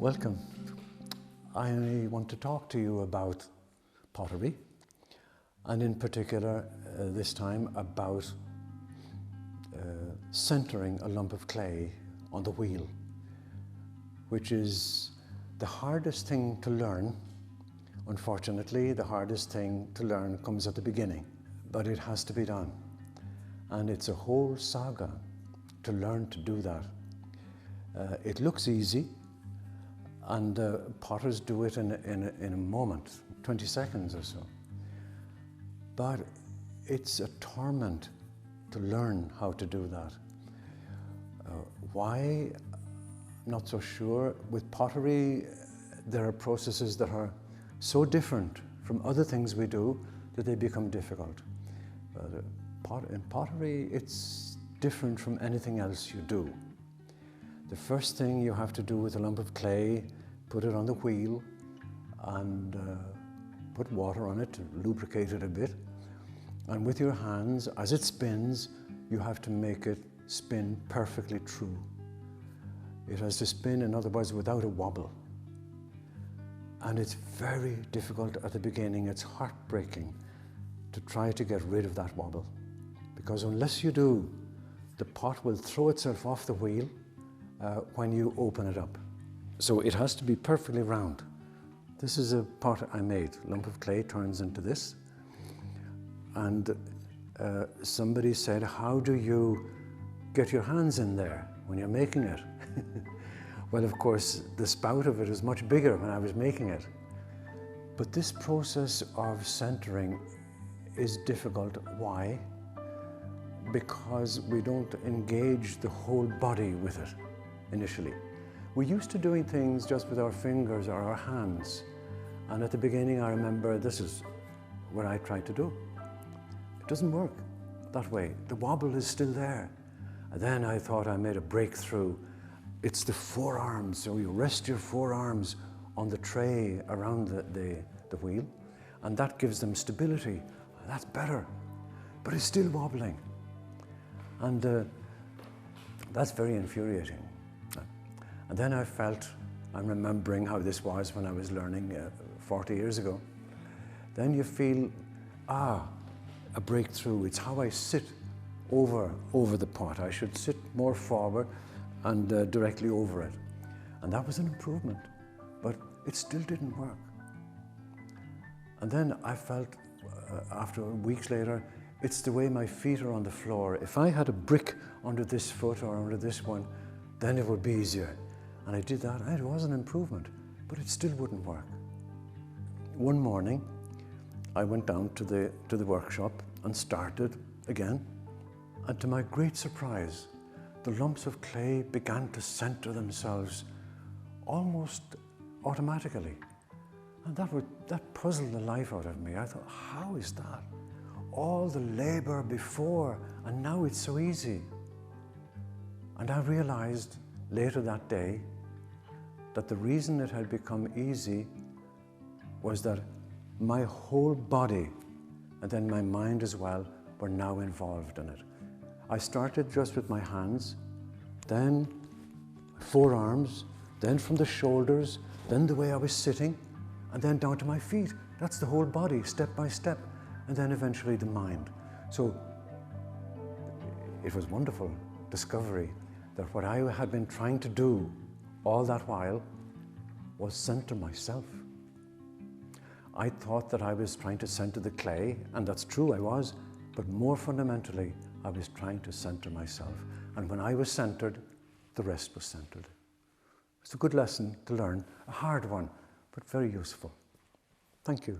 Welcome. I want to talk to you about pottery, and in particular this time about centering a lump of clay on the wheel, which is the hardest thing to learn. Unfortunately, the hardest thing to learn comes at the beginning, but it has to be done. And it's a whole saga to learn to do that. It looks easy, and potters do it in a moment, 20 seconds or so. But it's a torment to learn how to do that. Why? Not so sure. With pottery, there are processes that are so different from other things we do that they become difficult. In pottery, it's different from anything else you do. The first thing you have to do with a lump of clay, put it on the wheel and put water on it to lubricate it a bit. And with your hands, as it spins, you have to make it spin perfectly true. It has to spin, in other words, without a wobble. And it's very difficult at the beginning. It's heartbreaking to try to get rid of that wobble, because unless you do, the pot will throw itself off the wheel when you open it up. So it has to be perfectly round. This is a pot I made. A lump of clay turns into this. And somebody said, how do you get your hands in there when you're making it? Well, of course, the spout of it is much bigger when I was making it. But this process of centering is difficult. Why? Because we don't engage the whole body with it initially. We're used to doing things just with our fingers or our hands. And at the beginning, I remember this is what I tried to do. It doesn't work that way. The wobble is still there. And then I thought I made a breakthrough. It's the forearms, so you rest your forearms on the tray around the wheel, and that gives them stability. That's better, but it's still wobbling. And that's very infuriating. And then I'm remembering how this was when I was learning 40 years ago. Then you feel, a breakthrough. It's how I sit over the pot. I should sit more forward and directly over it. And that was an improvement, but it still didn't work. And then I felt, after weeks later, it's the way my feet are on the floor. If I had a brick under this foot or under this one, then it would be easier. And I did that, it was an improvement, but it still wouldn't work. One morning, I went down to the workshop and started again. And to my great surprise, the lumps of clay began to center themselves almost automatically. And that puzzled the life out of me. I thought, how is that? All the labor before, and now it's so easy. And I realized later that day that the reason it had become easy was that my whole body, and then my mind as well, were now involved in it. I started just with my hands, then forearms, then from the shoulders, then the way I was sitting, and then down to my feet. That's the whole body, step by step, and then eventually the mind. So it was wonderful discovery that what I had been trying to do all that while was center myself. I thought that I was trying to center the clay, and that's true, I was, but more fundamentally, I was trying to center myself. And when I was centered, the rest was centered. It's a good lesson to learn, a hard one, but very useful. Thank you.